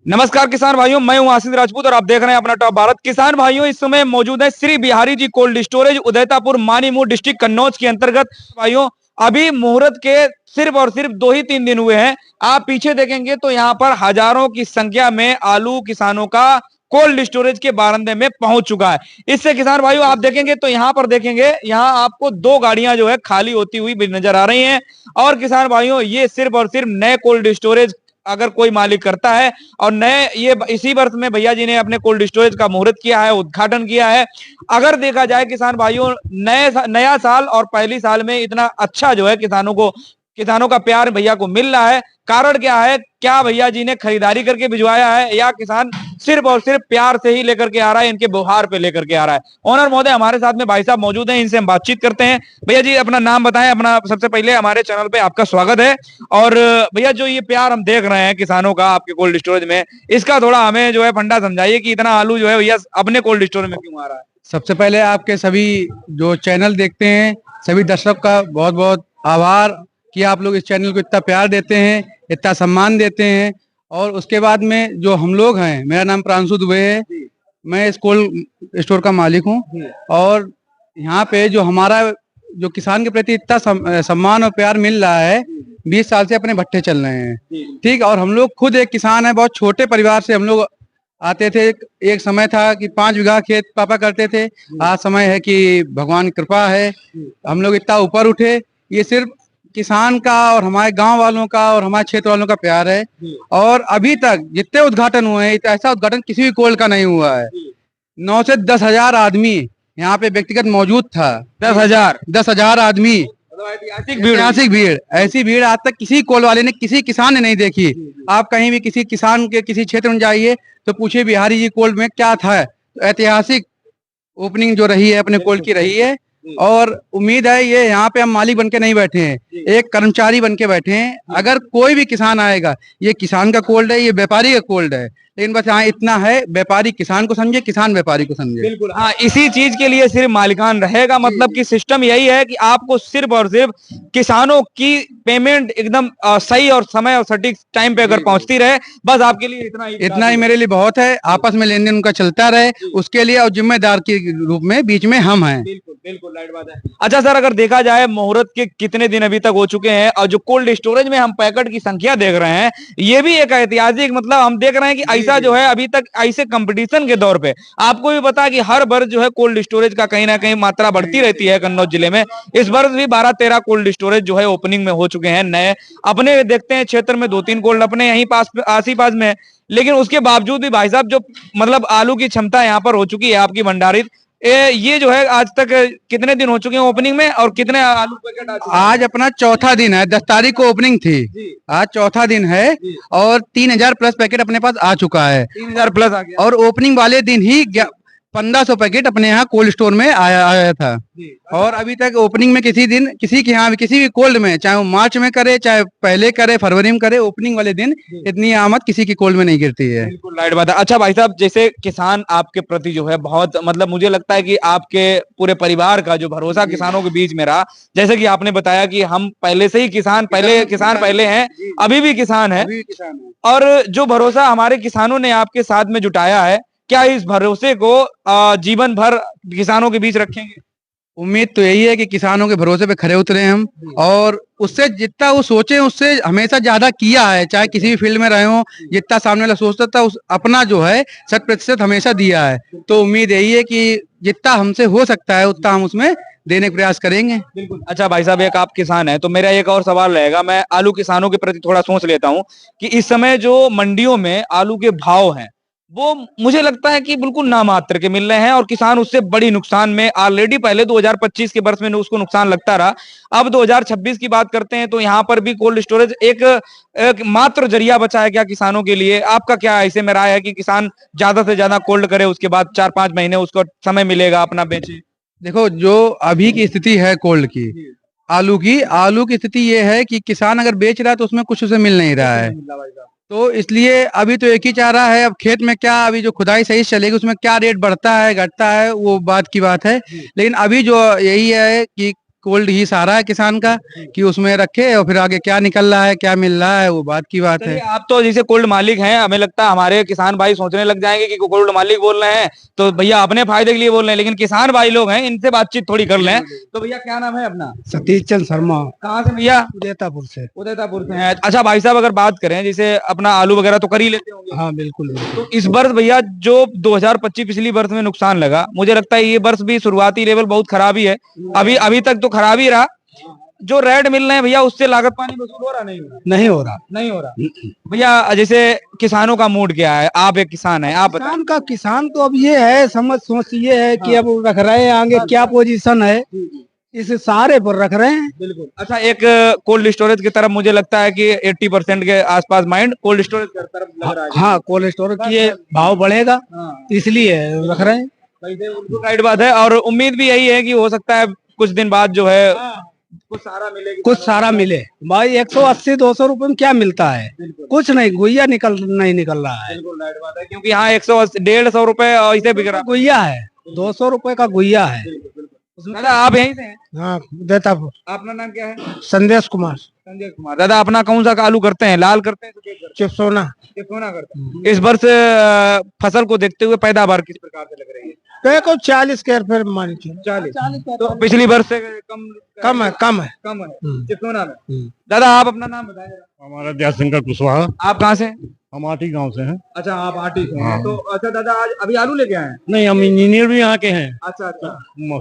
नमस्कार किसान भाइयों, मैं हूं आशीष राजपूत और आप देख रहे हैं अपना टॉप भारत। किसान भाइयों, इस समय मौजूद है Shri Bihari ji cold storage, उदयतापुर, मानीमू, district Kannauj के अंतर्गत। भाइयों, अभी मुहूर्त के सिर्फ और सिर्फ 2 ही 3 दिन हुए हैं। आप पीछे देखेंगे तो यहाँ पर हजारों की संख्या में आलू किसानों का कोल्ड स्टोरेज के बारंदे में पहुंच चुका है। इससे किसान भाइयों आप देखेंगे तो यहाँ पर देखेंगे, यहाँ आपको 2 गाड़ियां जो है खाली होती हुई भी नजर आ रही हैं। और किसान भाइयों, ये सिर्फ और सिर्फ नए कोल्ड स्टोरेज अगर कोई मालिक करता है और नए ये इसी वर्ष में भैया जी ने अपने कोल्ड स्टोरेज का मुहूर्त किया है, उद्घाटन किया है। अगर देखा जाए किसान भाइयों, नया साल और पहली साल में इतना अच्छा जो है किसानों का प्यार भैया को मिल रहा है। कारण क्या है? क्या भैया जी ने खरीदारी करके भिजवाया है या किसान सिर्फ और सिर्फ प्यार से ही लेकर के आ रहा है, इनके व्यवहार पे लेकर के आ रहा है? ओनर महोदय हमारे साथ में भाई साहब मौजूद हैं, इनसे हम बातचीत करते हैं। भैया जी अपना नाम बताएं। अपना सबसे पहले हमारे चैनल पे आपका स्वागत है। और भैया जो ये प्यार हम देख रहे हैं किसानों का आपके कोल्ड स्टोरेज में, इसका थोड़ा हमें जो है फंडा समझाइए कि इतना आलू जो है भैया अपने कोल्ड स्टोरेज में क्यों आ रहा है? सबसे पहले आपके सभी जो चैनल देखते हैं सभी दर्शक का बहुत बहुत आभार कि आप लोग इस चैनल को इतना प्यार देते हैं, इतना सम्मान देते हैं। और उसके बाद में जो हम लोग हैं, मेरा नाम प्रांशु दुबे है, मैं इस कोल्ड स्टोर का मालिक हूं। और यहाँ पे जो हमारा जो किसान के प्रति इतना सम्मान और प्यार मिल रहा है, 20 साल से अपने भट्टे चल रहे हैं। ठीक। और हम लोग खुद एक किसान है, बहुत छोटे परिवार से हम लोग आते थे। एक समय था कि 5 बीघा खेत पापा करते थे। आज समय है कि भगवान की कृपा है, हम लोग इतना ऊपर उठे। ये सिर्फ किसान का और हमारे गांव वालों का और हमारे क्षेत्र वालों का प्यार है। और अभी तक जितने उद्घाटन हुए हैं, ऐसा उद्घाटन किसी भी कोल्ड का नहीं हुआ है। 9 से 10 हजार आदमी यहाँ पे व्यक्तिगत मौजूद था। 10 हजार आदमी, ऐतिहासिक भीड़। ऐसी भीड़ आज तक किसी कोल वाले ने, किसी किसान ने नहीं देखी। आप कहीं भी किसी किसान के किसी क्षेत्र में जाइए तो पूछिए बिहारी जी कोल्ड में क्या था। तो ऐतिहासिक ओपनिंग जो रही है अपने कोल्ड की रही है। और उम्मीद है ये यहाँ पे हम मालिक बन के नहीं बैठे हैं, एक कर्मचारी बन के बैठे हैं। अगर कोई भी किसान आएगा, ये किसान का कोल्ड है, ये व्यापारी का कोल्ड है, लेकिन बस यहाँ इतना है, व्यापारी किसान को समझे, किसान व्यापारी को समझे। बिल्कुल, हाँ, इसी चीज के लिए सिर्फ मालिकान रहेगा। मतलब कि सिस्टम यही है कि आपको सिर्फ और सिर्फ किसानों की पेमेंट एकदम सही और समय और सटीक टाइम पे अगर पहुंचती रहे, बस आपके लिए इतना ही मेरे लिए बहुत है। आपस में लेन देन उनका चलता रहे, उसके लिए और जिम्मेदार के रूप में बीच में हम हैं। बिल्कुल बिल्कुल, राइट बात है। अच्छा सर, अगर देखा जाए मुहूर्त के कितने दिन अभी तक हो चुके हैं और जो कोल्ड स्टोरेज में हम पैकेट की संख्या देख रहे हैं, ये भी एक ऐतिहासिक, मतलब हम देख रहे हैं कि ऐसा जो है अभी तक ऐसे कंपटीशन के दौर पे आपको भी पता है कि हर वर्ष जो है कोल्ड स्टोरेज का कहीं ना कहीं मात्रा बढ़ती रहती है कन्नौज जिले में। इस वर्ष भी 12-13 कोल्ड स्टोरेज जो है ओपनिंग में हो चुके हैं नए। अपने देखते हैं क्षेत्र में 2-3 कोल्ड अपने यहीं पास आस ही पास में, लेकिन उसके बावजूद भी भाई साहब जो मतलब आलू की क्षमता यहाँ पर हो चुकी है आपकी भंडारित, ये जो है आज तक कितने दिन हो चुके हैं ओपनिंग में और कितने आलू पैकेट आ चुके हैं? आज अपना चौथा दिन है, 10 तारीख को ओपनिंग थी, आज चौथा दिन है। और 3000 प्लस पैकेट अपने पास आ चुका है। 3000 प्लस आ गया। और ओपनिंग वाले दिन ही 1500 पैकेट अपने यहाँ कोल्ड स्टोर में आया था। और अभी तक ओपनिंग में किसी दिन किसी के यहाँ किसी भी कोल्ड में, चाहे वो मार्च में करे, चाहे पहले करे, फरवरी में करे, ओपनिंग वाले दिन इतनी आमद किसी की कोल्ड में नहीं गिरती है। बिल्कुल राइट बात है। अच्छा भाई साहब, जैसे किसान आपके प्रति जो है बहुत, मतलब मुझे लगता है कि आपके पूरे परिवार का जो भरोसा किसानों के बीच में रहा, जैसे कि आपने बताया कि हम पहले से ही किसान पहले हैं, अभी भी किसान है। और जो भरोसा हमारे किसानों ने आपके साथ में जुटाया है, क्या इस भरोसे को जीवन भर किसानों के बीच रखेंगे? उम्मीद तो यही है कि किसानों के भरोसे पे खरे उतरे हम, और उससे जितना वो सोचे उससे हमेशा ज्यादा किया है। चाहे किसी भी फील्ड में रहे हो, जितना सामने वाला सोचता था उस अपना जो है 100% हमेशा दिया है। तो उम्मीद यही है कि जितना हमसे हो सकता है उतना हम उसमें देने का प्रयास करेंगे। बिल्कुल। अच्छा भाई साहब, एक आप किसान है तो मेरा एक और सवाल रहेगा, मैं आलू किसानों के प्रति थोड़ा सोच लेता हूँ कि इस समय जो मंडियों में आलू के भाव हैं वो मुझे लगता है कि बिल्कुल नामात्र के मिल रहे हैं और किसान उससे बड़ी नुकसान में ऑलरेडी पहले 2025 के वर्ष में उसको नुकसान लगता रहा। अब 2026 की बात करते हैं तो यहाँ पर भी कोल्ड स्टोरेज एक मात्र जरिया बचा है क्या किसानों के लिए? आपका क्या ऐसे में राय है कि किसान ज्यादा से ज्यादा कोल्ड करे, उसके बाद 4-5 महीने उसको समय मिलेगा अपना बेचे? देखो, जो अभी की स्थिति है कोल्ड की, आलू की स्थिति ये है कि किसान अगर बेच रहा है तो उसमें कुछ उसे मिल नहीं रहा है। तो इसलिए अभी तो एक ही चाह रहा है, अब खेत में क्या, अभी जो खुदाई सही चलेगी उसमें क्या रेट बढ़ता है घटता है वो बात की बात है। लेकिन अभी जो यही है कि कोल्ड ही सहारा है किसान का कि उसमें रखे और फिर आगे क्या निकल रहा है क्या मिल रहा है वो बात की बात है। चलिए, आप तो जैसे कोल्ड मालिक हैं, हमें लगता है हमारे किसान भाई सोचने लग जाएंगे कि कोल्ड मालिक बोल रहे हैं तो भैया अपने फायदे के लिए बोल रहे हैं, लेकिन किसान भाई लोग हैं, इनसे बातचीत थोड़ी कर लें। तो भैया क्या नाम है अपना? सतीश चंद शर्मा, कहाँ से भैया? उदयतापुर से। उदयतापुर से हैं। अच्छा भाई साहब, अगर बात करें जैसे अपना आलू वगैरह तो कर ही लेते होंगे। हाँ बिल्कुल बिल्कुल। तो इस वर्ष भैया जो 2025 पिछली वर्ष में नुकसान लगा, मुझे लगता है ये वर्ष भी शुरुआती लेवल बहुत खराब ही है। अभी अभी तक तो खराब ही रहा। जो रेट मिल रहे हैं भैया उससे लागत पानी वसूल हो रहा नहीं हो रहा? नहीं हो रहा। नहीं हो रहा भैया। जैसे किसानों का मूड क्या है? आप एक किसान है, आप बताएं। किसान तो अब ये है समझ सोच ये है कि अब रख रहे हैं आगे क्या पोजीशन है इस सारे पर रख रहे हैं। बिल्कुल। अच्छा, एक कोल्ड स्टोरेज की तरफ मुझे लगता है कि 80% के आसपास माइंड कोल्ड स्टोरेज की तरफ लग रहा है। हाँ कोल्ड स्टोरेज की ये भाव बढ़ेगा इसलिए रख रहे हैं। बिल्कुल राइट बात है। और उम्मीद भी यही है कि हो सकता है कुछ दिन बाद जो है कुछ सारा मिलेगी, कुछ सारा मिले। भाई 180-200 रुपए में क्या मिलता है? कुछ नहीं, गुइया नहीं निकल रहा है। बिल्कुल राइट बात है, क्योंकि यहाँ 180-150 रुपए ऐसे बिक रहा गुइया है, 200 रुपए का गुइया है। दादा आप यहीं से हैं? हाँ उदयतापुर। अपना नाम क्या है? संदेश कुमार। संजय कुमार। दादा अपना कौन सा आलू करते हैं? लाल करते हैं, सफेद करते हैं? चिपसोना। चिपसोना करते हैं। इस वर्ष फसल को देखते हुए पैदावार किस प्रकार से लग रही है? देखो 40 के फिर मान 40। तो पिछली वर्ष से कम है। कम है चिपसोना में। दादा आप अपना नाम बताएं जरा। हमारा दयाशंकर कुशवाहा, आप कहाँ से? हम आटी गांव से हैं। अच्छा, आप आटी से हैं। तो अच्छा दादा, आज अभी आलू लेके आए हैं? नहीं, हम इंजीनियर भी यहाँ के हैं, अच्छा अच्छा।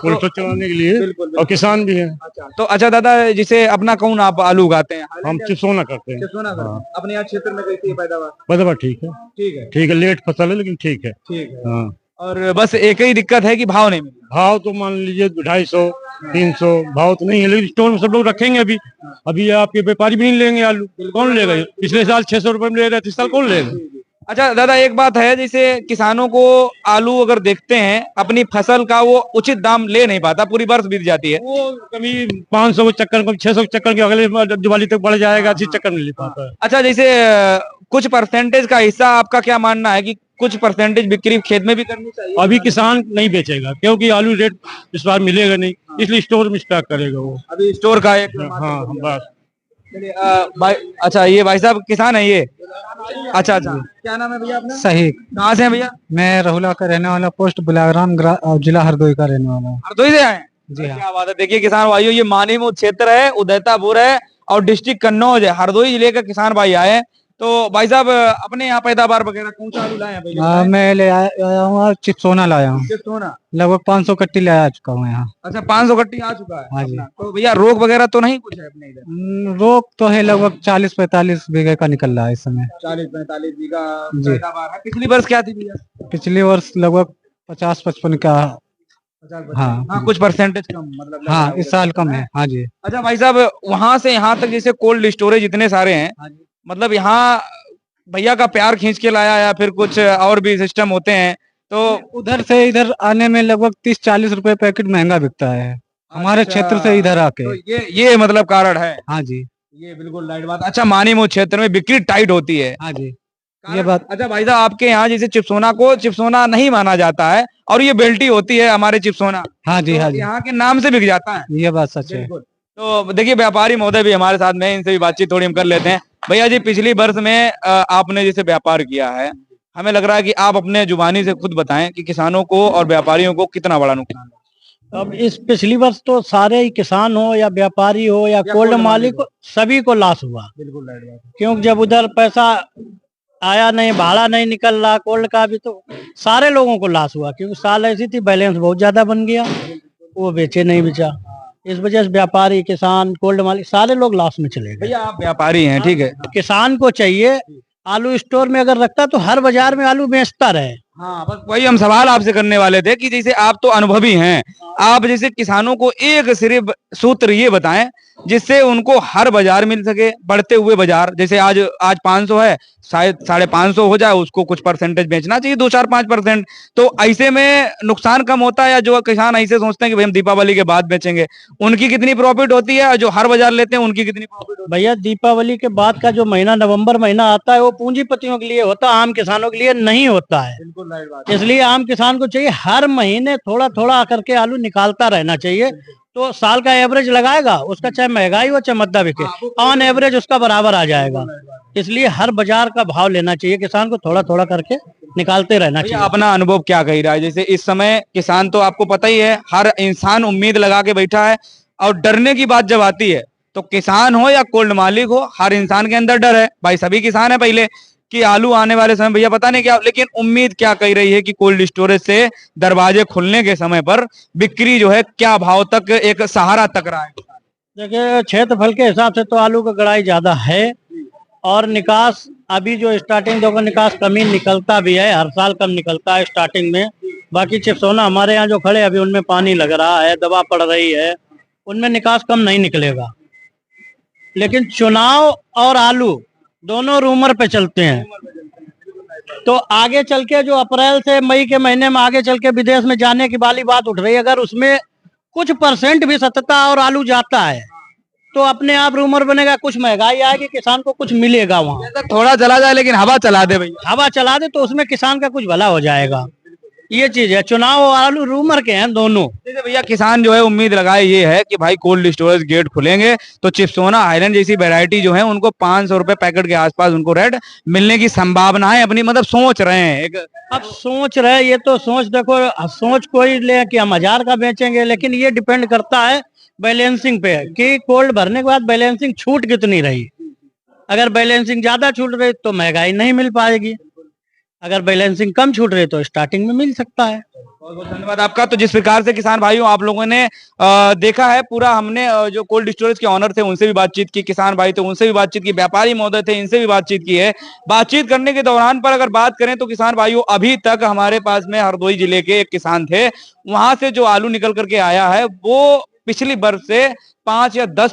पुलिस चलाने के लिए। बिल्कुल। और किसान भी हैं। अच्छा, तो अच्छा दादा, जिसे अपना कौन आप आलू उगाते हैं? हम चिपसोना करते हैं। चिपसोना करते हैं। अपने यहाँ क्षेत्र में कैसी है पैदावार? पैदावार ठीक है। ठीक है। ठीक है, लेट फसल है लेकिन ठीक है। ठीक है। हाँ, और बस एक ही दिक्कत है कि भाव नहीं मिल रहा। भाव तो मान लीजिए 250-300 भाव तो नहीं है, लेकिन स्टोर में सब लोग रखेंगे। अभी अभी आपके व्यापारी भी नहीं लेंगे आलू, कौन लेगा? पिछले साल 600 रुपए में ले रहे थे, इस साल कौन लेगा? अच्छा दादा, एक बात है, जैसे किसानों को आलू अगर देखते हैं अपनी फसल का वो उचित दाम ले नहीं पाता, पूरी वर्ष बीत जाती है। वो कभी 500 के चक्कर, कभी 600 के चक्कर के, अगले दिवाली तक बढ़ जाएगा, अच्छी चक्कर नहीं ले पाता है। अच्छा, जैसे कुछ परसेंटेज का हिस्सा आपका क्या मानना है कि कुछ परसेंटेज बिक्री खेत में भी करनी चाहिए? अभी किसान नहीं बेचेगा क्योंकि आलू रेट इस बार मिलेगा नहीं, इसलिए स्टोर में स्टॉक करेगा वो। अभी स्टोर का एक हाँ बस। चलिए, भाई अच्छा, ये भाई साहब किसान है ये? अच्छा अच्छा। क्या नाम है भैया अपना? सही। कहाँ से हैं भैया? मैं रहुला का रहने वाला, पोस्ट बुलाग्राम, जिला हरदोई का रहने वाला हूँ। हरदोई से आए हैं? जी हाँ। क्या बात है। देखिए किसान भाइयों, ये मानीमुख क्षेत्र है, उदयतापुर है और डिस्ट्रिक्ट कन्नौज है, हरदोई जिले का किसान भाई आए हैं। तो भाई साहब अपने यहाँ पैदावार वगैरह कौन सा आलू लाए हैं भैया? मैं ले आया हूँ, चिपसोना लाया हूँ। चिपसोना लगभग 500 कट्टी ले आ चुका हूँ यहाँ। अच्छा, 500 कट्टी आ चुका है। हाँ जी। तो भैया रोग वगैरह तो नहीं कुछ है अपने इधर? रोग तो है, लगभग 40-45 बीघे का निकल रहा है इस समय। 40-45 बीघा जी। पैदावार है। पिछली वर्ष क्या थी भैया? पिछले वर्ष लगभग 50-55 का। 50। हाँ। हाँ, कुछ परसेंटेज कम मतलब लग रहा हाँ है। इस साल कम है। हाँ जी। अच्छा भाई साहब, वहां से यहाँ तक जैसे कोल्ड स्टोरेज इतने सारे हैं, मतलब यहाँ भैया का प्यार खींच के लाया या फिर कुछ और भी सिस्टम होते हैं? तो उधर से इधर आने में लगभग 30-40 रुपए पैकेट महंगा बिकता है हमारे अच्छा, क्षेत्र से इधर आके। तो ये मतलब कारण है। हाँ जी। ये बिल्कुल राइट बात। अच्छा, मानीमुख क्षेत्र में बिक्री टाइट होती है। हाँ जी ये बात। अच्छा भाई साहब, आपके यहाँ जैसे चिपसोना को चिपसोना नहीं माना जाता है और ये बेल्टी होती है हमारे चिपसोना। हाँ जी। तो हाँ जी यहाँ के नाम से बिक जाता है। ये बात सच है। बिल्कुल। तो देखिए व्यापारी महोदय भी हमारे साथ में, इनसे भी बातचीत थोड़ी हम कर लेते हैं। भैया जी, पिछली वर्ष में आपने जैसे व्यापार किया है, हमें लग रहा है कि आप अपने जुबानी से खुद बताएं कि किसानों को और व्यापारियों को कितना बड़ा नुकसान है? अब इस पिछली वर्ष तो सारे ही किसान हो या व्यापारी हो या कोल्ड मालिक हो, सभी को लॉस हुआ। बिल्कुल राइट बात। क्योंकि जब उधर पैसा आया नहीं, भाड़ा नहीं निकल रहा कोल्ड का भी, तो सारे लोगों को लॉस हुआ। क्योंकि साल ऐसी थी, बैलेंस बहुत ज्यादा बन गया, वो बेचे नहीं बेचा। इस वजह से व्यापारी, किसान, कोल्ड मालिक सारे लोग लॉस में चले गए। भैया आप व्यापारी हैं, ठीक है। किसान को चाहिए आलू स्टोर में अगर रखता तो हर बाजार में आलू बेचता रहे। हाँ, बस वही हम सवाल आपसे करने वाले थे कि जैसे आप तो अनुभवी हैं, आप जैसे किसानों को एक सिर्फ सूत्र ये बताएं जिससे उनको हर बाजार मिल सके, बढ़ते हुए बाजार। जैसे आज 500 है, शायद 550 हो जाए, उसको कुछ परसेंटेज बेचना चाहिए, 2-4-5%। तो ऐसे में नुकसान कम होता है। या जो किसान ऐसे सोचते हैं कि भाई हम दीपावली के बाद बेचेंगे, उनकी कितनी प्रॉफिट होती है? जो हर बाजार लेते हैं उनकी कितनी प्रॉफिट होती है? भैया दीपावली के बाद का जो महीना नवंबर महीना आता है वो पूंजीपतियों के लिए होता है, आम किसानों के लिए नहीं होता है। बिल्कुल इसलिए आम किसान को चाहिए हर महीने थोड़ा थोड़ा करके आलू निकालता रहना चाहिए, तो साल का एवरेज लगाएगा, उसका चाहे महंगाई हो चाहे मद्दा बिके, ऑन एवरेज उसका बराबर आ जाएगा। इसलिए हर बाजार का भाव लेना चाहिए, किसान को थोड़ा थोड़ा करके निकालते रहना भैया चाहिए। अपना अनुभव क्या कह रहा है? जैसे इस समय किसान तो आपको पता ही है, हर इंसान उम्मीद लगा के बैठा है, और डरने की बात जब आती है तो किसान हो या कोल्ड मालिक हो, हर इंसान के अंदर डर है। भाई सभी किसान है पहले कि आलू आने वाले समय भैया पता नहीं क्या, लेकिन उम्मीद क्या कह रही है कि कोल्ड स्टोरेज से दरवाजे खुलने के समय पर बिक्री जो है क्या भाव तक एक सहारा तक रहा है? देखिए क्षेत्रफल के हिसाब से तो आलू का गड़ाई ज्यादा है, और निकास अभी जो स्टार्टिंग देखो निकास कम ही निकलता भी है, हर साल कम निकलता है स्टार्टिंग में। बाकी चिप्सोना हमारे यहाँ जो खड़े अभी उनमें पानी लग रहा है, दवा पड़ रही है, उनमें निकास कम नहीं निकलेगा। लेकिन चुनाव और आलू दोनों रूमर पे चलते हैं, तो आगे चल के जो अप्रैल से मई के महीने में आगे चल के विदेश में जाने की वाली बात उठ रही है, अगर उसमें कुछ परसेंट भी सत्ता और आलू जाता है तो अपने आप रूमर बनेगा, कुछ महंगाई आएगी, किसान को कुछ मिलेगा वहाँ। जैसा थोड़ा चला जाए लेकिन हवा चला दे भैया। हवा चला दे तो उसमें किसान का कुछ भला हो जाएगा, ये चीज है। चुनाव और आलू रूमर के हैं दोनों। जैसे भैया किसान जो है उम्मीद लगाए ये है कि भाई कोल्ड स्टोरेज गेट खुलेंगे तो चिप्सोना आयरन जैसी वैरायटी जो है उनको 500 रुपए पैकेट के आसपास उनको रेट मिलने की संभावनाएं अपनी मतलब सोच रहे हैं। एक अब सोच रहे, ये तो सोच देखो, सोच कोई ले कि हम 1000 का बेचेंगे, लेकिन ये डिपेंड करता है बैलेंसिंग पे कि कोल्ड भरने के बाद बैलेंसिंग छूट कितनी रही। अगर बैलेंसिंग ज्यादा छूट रही तो महंगाई नहीं मिल पाएगी, अगर बैलेंसिंग कम छूट रही तो स्टार्टिंग में मिल सकता है। बहुत बहुत धन्यवाद आपका। तो जिस प्रकार से किसान भाइयों आप लोगों ने देखा है पूरा, हमने जो कोल्ड स्टोरेज के ऑनर थे उनसे भी बातचीत की, किसान भाई थे उनसे भी बातचीत की, व्यापारी महोदय थे इनसे भी बातचीत की है। बातचीत करने के दौरान पर अगर बात करें तो किसान भाइयों अभी तक हमारे पास में हरदोई जिले के एक किसान थे, वहां से जो आलू निकल करके आया है वो पिछली वर्ष से 5 या 10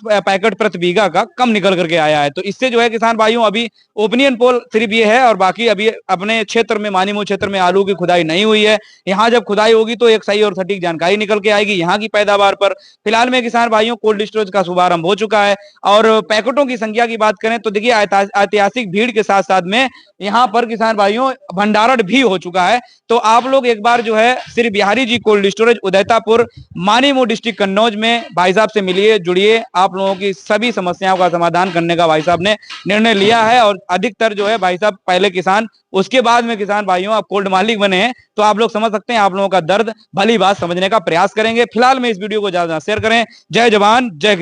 पैकेट प्रति बीघा का कम निकल करके आया है। तो इससे जो है किसान भाइयों अभी ओपिनियन पोल सिर्फ ये है, और बाकी अभी अपने क्षेत्र में मानीमू क्षेत्र में आलू की खुदाई नहीं हुई है। यहाँ जब खुदाई होगी तो एक सही और सटीक जानकारी निकल के आएगी यहाँ की पैदावार पर। फिलहाल में किसान भाइयों कोल्ड स्टोरेज का शुभारंभ हो चुका है, और पैकेटों की संख्या की बात करें तो देखिए ऐतिहासिक भीड़ के साथ साथ में यहाँ पर किसान भाइयों भंडारण भी हो चुका है। तो आप लोग एक बार जो है Shri Bihari ji cold storage उदयतापुर मानीमू district Kannauj में भाई साहब से मिलिए, जुड़िए। आप लोगों की सभी समस्याओं का समाधान करने का भाई साहब ने निर्णय लिया है, और अधिकतर जो है भाई साहब पहले किसान उसके बाद में किसान भाइयों आप कोल्ड मालिक बने हैं, तो आप लोग समझ सकते हैं, आप लोगों का दर्द भली बात समझने का प्रयास करेंगे। फिलहाल में इस वीडियो को ज्यादा शेयर करें। जय जवान जय किसान।